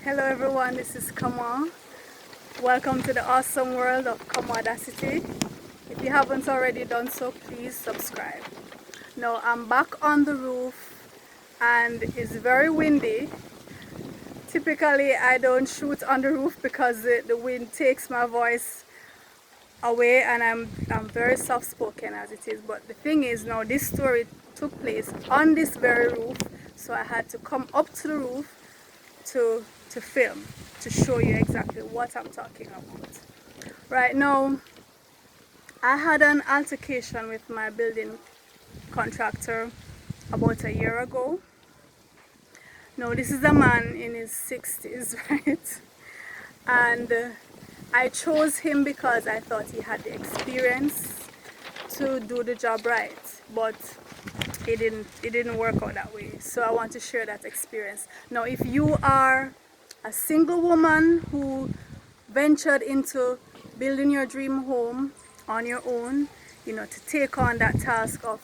Hello everyone, this is Kamau. Welcome to the awesome world of Kamaudacity. If you haven't already done so, please subscribe. Now I'm back on the roof and it's very windy. Typically I don't shoot on the roof because the wind takes my voice away, and I'm very soft spoken as it is. But the thing is, now this story took place on this very roof, so I had to come up to the roof to film, to show you exactly what I'm talking about. Right now, I had an altercation with my building contractor about a year ago. Now this is a man in his 60s, right? And I chose him because I thought he had the experience to do the job right, but it didn't work out that way. So I want to share that experience. Now if you are a single woman who ventured into building your dream home on your own, to take on that task of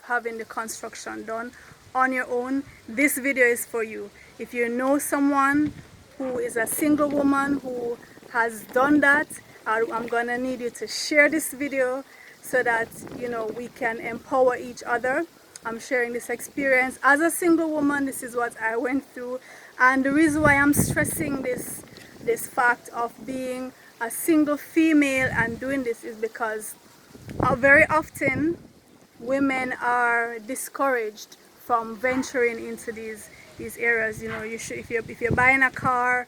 having the construction done on your own, this video is for you. If you know someone who is a single woman who has done that, I'm gonna need you to share this video so that we can empower each other. I'm sharing this experience as a single woman. This is what I went through, and the reason why I'm stressing this fact of being a single female and doing this is because very often women are discouraged from venturing into these areas. If you're buying a car,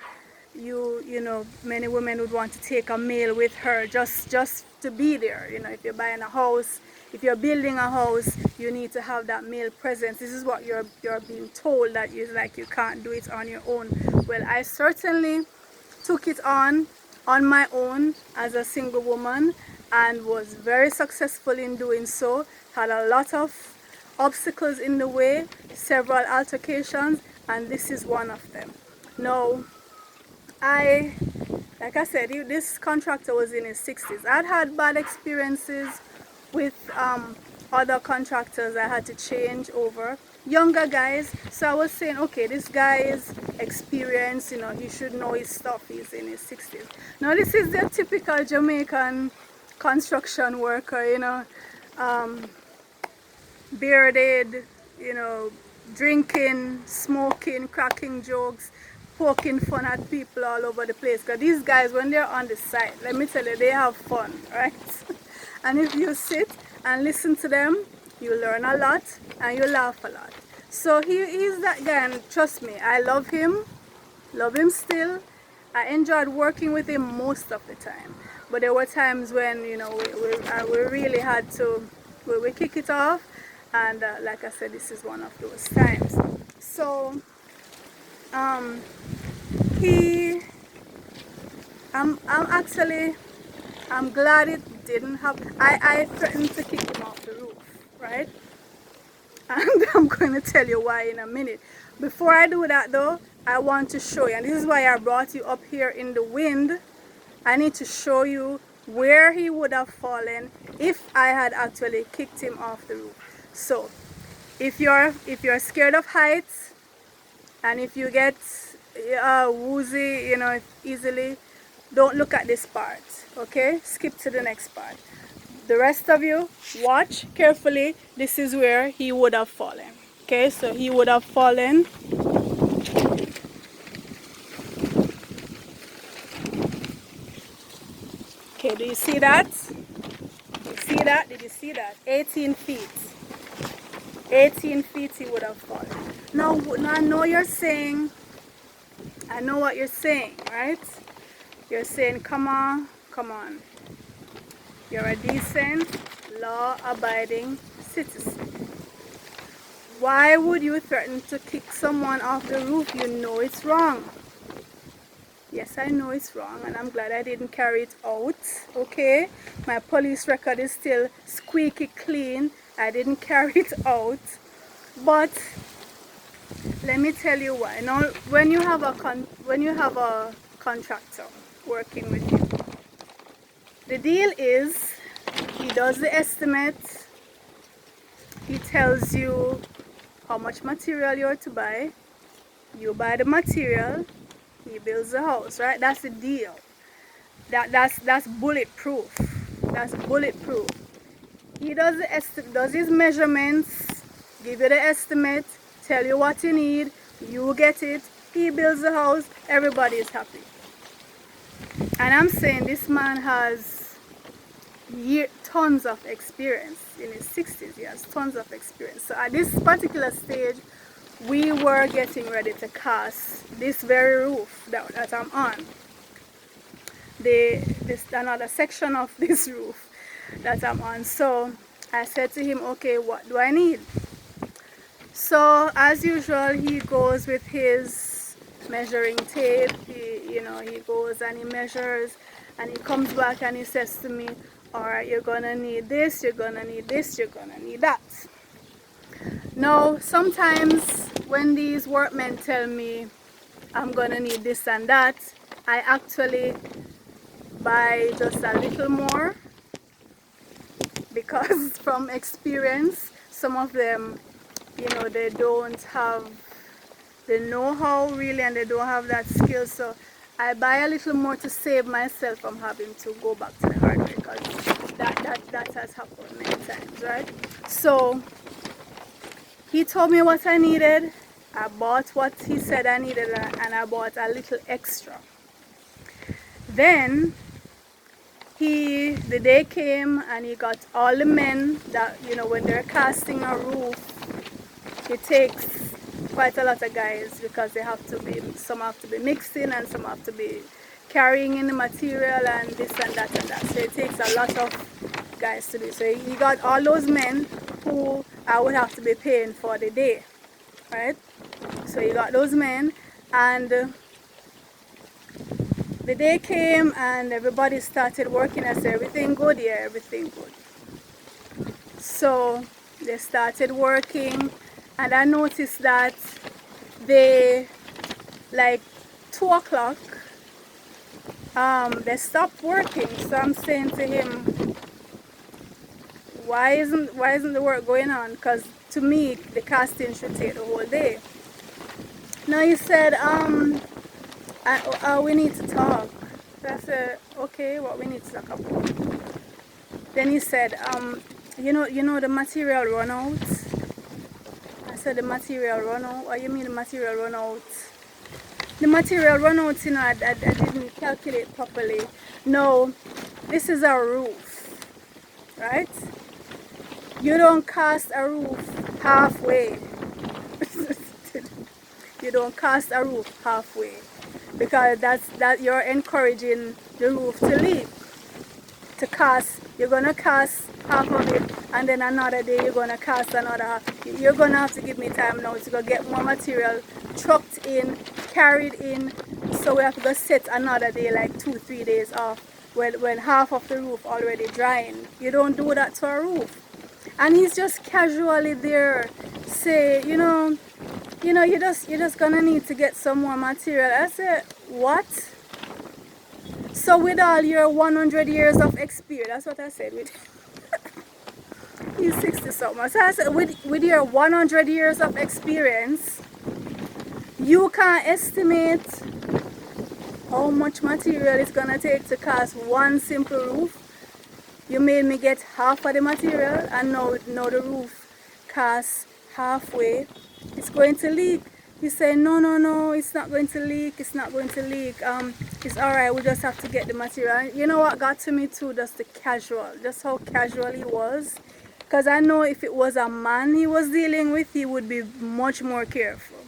many women would want to take a male with her just to be there. If you're buying a house, if you're building a house, you need to have that male presence. This is what you're being told, that you can't do it on your own. Well, I certainly took it on my own as a single woman and was very successful in doing so. Had a lot of obstacles in the way, several altercations, and this is one of them. Now, like I said, this contractor was in his 60s. I'd had bad experiences with other contractors I had to change over, younger guys. So I was saying, okay, this guy is experienced, he should know his stuff. He's in his 60s. Now this is the typical Jamaican construction worker, bearded, drinking, smoking, cracking jokes, poking fun at people all over the place. Because these guys, when they're on the site, let me tell you, they have fun, right? And if you sit and listen to them, you learn a lot and you laugh a lot. So he's that guy, and trust me, I love him still. I enjoyed working with him most of the time. But there were times when, we really had to, we kick it off. And like I said, this is one of those times. So, I'm glad it didn't happen. I threatened to kick him off the roof, right? And I'm going to tell you why in a minute. Before I do that though, I want to show you, and this is why I brought you up here in the wind. I need to show you where he would have fallen if I had actually kicked him off the roof. So, if you're scared of heights, and if you get woozy, easily, don't look at this part, okay? Skip to the next part. The rest of you, watch carefully. This is where he would have fallen, okay? So he would have fallen. Okay, do you see that? Did you see that? 18 feet. 18 feet he would have fallen. Now I know you're saying, I know what you're saying, right? You're saying, come on. You're a decent, law-abiding citizen. Why would you threaten to kick someone off the roof? You know it's wrong. Yes, I know it's wrong, and I'm glad I didn't carry it out, okay? My police record is still squeaky clean. I didn't carry it out. But let me tell you why. Now, when you have a contractor working with you, the deal is he does the estimate, he tells you how much material you're to buy, you buy the material, he builds the house, right? That's the deal. That's bulletproof. That's bulletproof. He does his measurements, give you the estimate, tell you what you need, you get it, he builds the house, everybody is happy. And I'm saying this man has tons of experience. In his 60s, he has tons of experience. So at this particular stage, we were getting ready to cast this very roof that I'm on. This another section of this roof that I'm on. So I said to him, okay, what do I need? So as usual, he goes with his measuring tape. He goes and he measures, and he comes back and he says to me, all right, you're gonna need this, you're gonna need this, you're gonna need that. Now sometimes when these workmen tell me I'm gonna need this and that, I actually buy just a little more, because from experience, some of them, they don't have the know-how really, and they don't have that skill. So I buy a little more to save myself from having to go back to the hardware, because that has happened many times, right? So he told me what I needed. I bought what he said I needed, and I bought a little extra. Then the day came and he got all the men that, when they're casting a roof, it takes quite a lot of guys, because some have to be mixing and some have to be carrying in the material and this and that and that. So it takes a lot of guys to do. So he got all those men who I would have to be paying for the day, right? So he got those men, and the day came and everybody started working. I said, everything good? Yeah, everything good. So they started working, and I noticed that they, like 2 o'clock, they stopped working. So I'm saying to him, why isn't the work going on? Because to me, the casting should take the whole day. Now he said, we need to talk. I said, okay, what we need to talk about? Then he said, you know the material run out? I said, the material run out? What do you mean the material run out? The material run out, I didn't calculate properly. No, this is a roof, right? You don't cast a roof halfway. You don't cast a roof halfway, because that you're encouraging the roof to leak. To cast, you're gonna cast half of it, and then another day you're gonna cast another half. You're gonna have to give me time now to go get more material trucked in, carried in. So we have to go set another day, like 2-3 days off, when half of the roof already drying. You don't do that to a roof. And he's just casually there, say, you're just gonna need to get some more material. I said, what? So with all your 100 years of experience, that's what I said. He's 60 something. So I said, with your 100 years of experience, you can't estimate how much material it's gonna take to cast one simple roof. You made me get half of the material, and now the roof casts halfway. It's going to leak. He said, no, it's not going to leak. It's not going to leak. It's all right. We just have to get the material. You know what got to me too? Just how casual he was. Because I know if it was a man he was dealing with, he would be much more careful.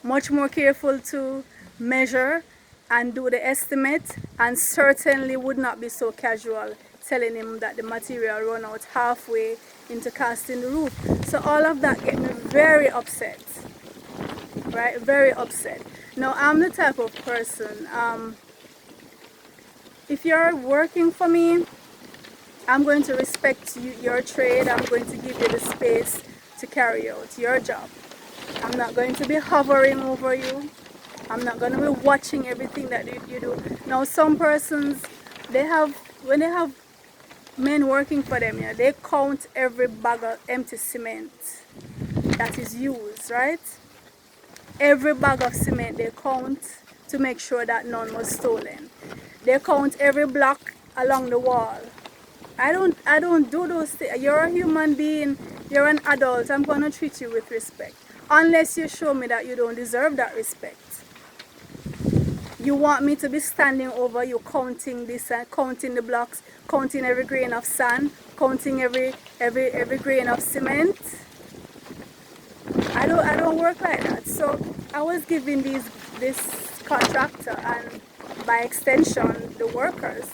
Much more careful to measure and do the estimate, and certainly would not be so casual telling him that the material run out halfway into casting the roof. So all of that get me very upset, right? Very upset. Now I'm the type of person, if you're working for me, I'm going to respect your trade. I'm going to give you the space to carry out your job. I'm not going to be hovering over you. I'm not going to be watching everything that you do. Now some persons, when they have men working for them, they count every bag of empty cement that is used, right? Every bag of cement they count, to make sure that none was stolen. They count every block along the wall. I don't do those things. You're a human being, you're an adult, I'm gonna treat you with respect. Unless you show me that you don't deserve that respect. You want me to be standing over you counting this and counting the blocks, counting every grain of sand, counting every grain of cement. I don't work like that. So I was giving this contractor and by extension the workers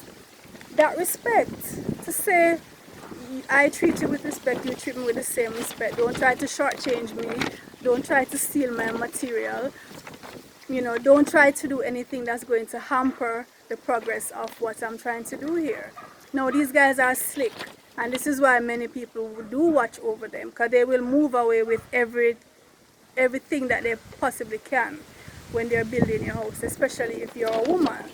that respect, to say I treat you with respect, you treat me with the same respect. Don't try to shortchange me, don't try to steal my material, you know, don't try to do anything that's going to hamper the progress of what I'm trying to do here. Now these guys are slick, and this is why many people do watch over them, because they will move away with everything that they possibly can when they're building your house, especially if you're a woman.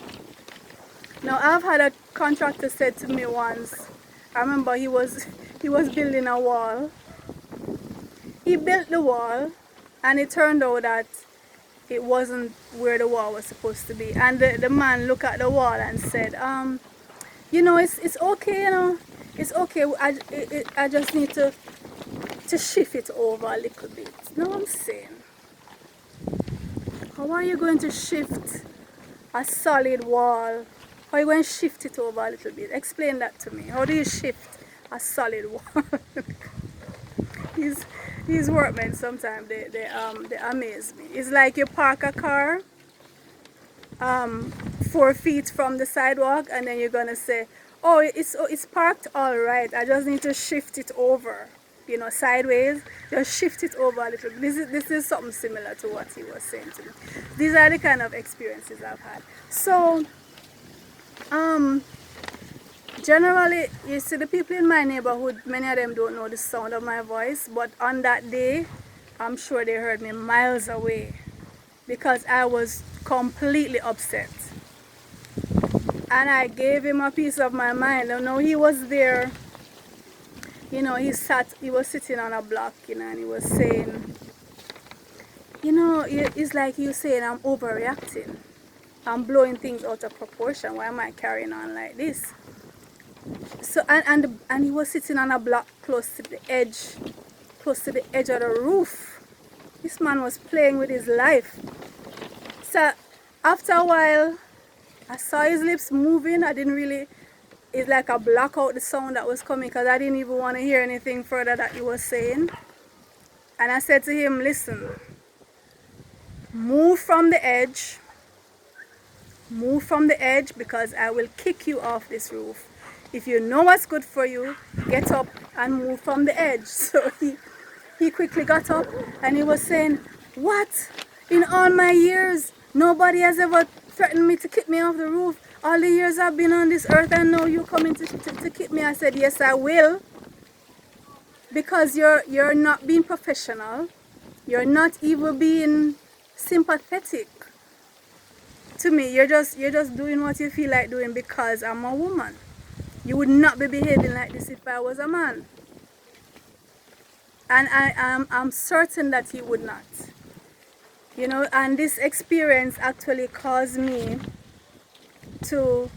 Now I've had a contractor said to me once, I remember he was building a wall. He built the wall and it turned out that it wasn't where the wall was supposed to be. And the man looked at the wall and said, you know, it's okay, you know, it's okay. I just need to shift it over a little bit. You know what I'm saying? How are you going to shift a solid wall? How are you going to shift it over a little bit? Explain that to me. How do you shift a solid wall? These workmen sometimes they amaze me. It's like you park a car 4 feet from the sidewalk, and then you're gonna say, oh, it's parked all right, I just need to shift it over, you know, sideways. Just shift it over a little bit. This is something similar to what he was saying to me. These are the kind of experiences I've had. So generally, you see, the people in my neighborhood, many of them don't know the sound of my voice, but on that day, I'm sure they heard me miles away because I was completely upset. And I gave him a piece of my mind. You know, he was there, you know, he was sitting on a block, you know, and he was saying, you know, it's like you saying I'm overreacting. I'm blowing things out of proportion. Why am I carrying on like this? So and he was sitting on a block close to the edge of the roof. This man was playing with his life. So after a while, I saw his lips moving. I didn't really, it's like I block out the sound that was coming because I didn't even want to hear anything further that he was saying. And I said to him, listen, move from the edge because I will kick you off this roof. If you know what's good for you, get up and move from the edge. So he quickly got up and he was saying, what? In all my years, nobody has ever threatened me to kick me off the roof. All the years I've been on this earth, and now you're coming to kick me. I said, yes, I will. Because you're not being professional. You're not even being sympathetic to me. You're just doing what you feel like doing because I'm a woman. You would not be behaving like this if I was a man. And I'm certain that he would not. You know, and this experience actually caused me to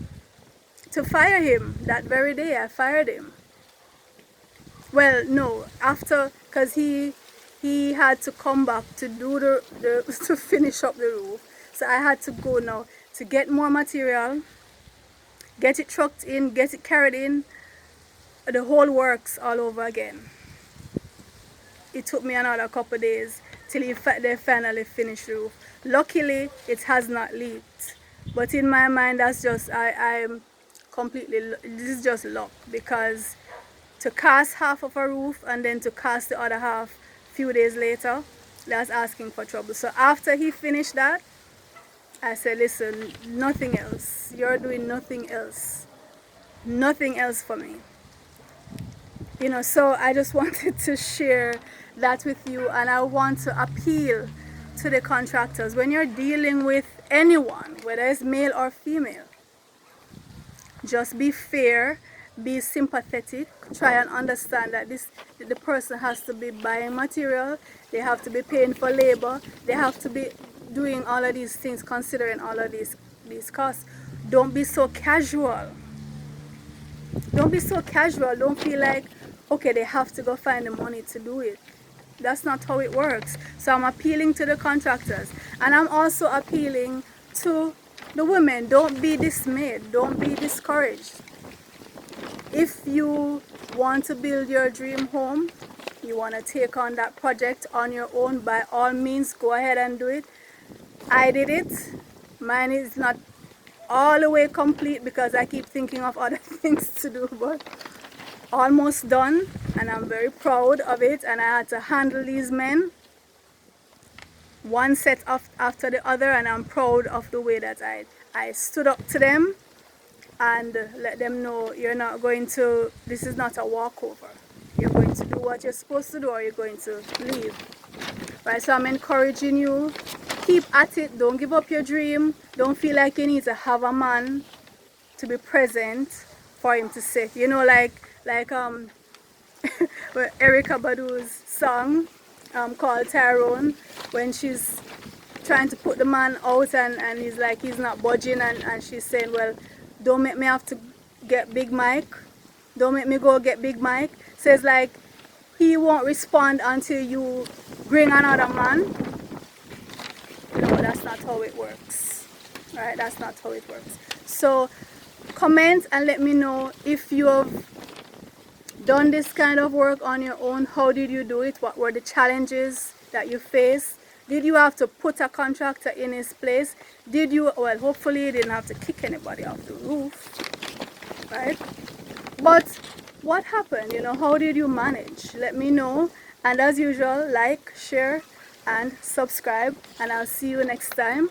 fire him. That very day I fired him. Well, no, after, because he had to come back to do to finish up the roof. So I had to go now to get more material, get it trucked in, get it carried in, the whole works all over again. It took me another couple of days till they finally finished the roof. Luckily, it has not leaked. But in my mind, that's just, I'm completely, this is just luck, because to cast half of a roof and then to cast the other half a few days later, that's asking for trouble. So after he finished that, I said, listen, nothing else. You're doing nothing else. Nothing else for me. You know, so I just wanted to share that with you, and I want to appeal to the contractors. When you're dealing with anyone, whether it's male or female, just be fair, be sympathetic, try and understand that the person has to be buying material, they have to be paying for labor, they have to be doing all of these things, considering all of these costs, don't be so casual. Don't be so casual. Don't feel like, okay, they have to go find the money to do it. That's not how it works. So I'm appealing to the contractors, and I'm also appealing to the women. Don't be dismayed. Don't be discouraged. If you want to build your dream home, you want to take on that project on your own, by all means, go ahead and do it. I did it. Mine is not all the way complete because I keep thinking of other things to do, but almost done, and I'm very proud of it. And I had to handle these men one set after the other, and I'm proud of the way that I stood up to them and let them know, you're not going to, this is not a walkover. You're going to do what you're supposed to do, or you're going to leave. Right, so I'm encouraging you, keep at it. Don't give up your dream. Don't feel like you need to have a man to be present for him to sit. You know, like Erica Badu's song called Tyrone, when she's trying to put the man out and he's like, he's not budging, and she's saying, well, don't make me have to get Big Mike. Don't make me go get Big Mike. Says like, he won't respond until you bring another man. No, that's not how it works. Right? That's not how it works. So comment and let me know if you have done this kind of work on your own. How did you do it? What were the challenges that you faced? Did you have to put a contractor in his place? Did you, well, hopefully you didn't have to kick anybody off the roof, right? But what happened? You know, how did you manage? Let me know. And as usual, like, share, and subscribe. And I'll see you next time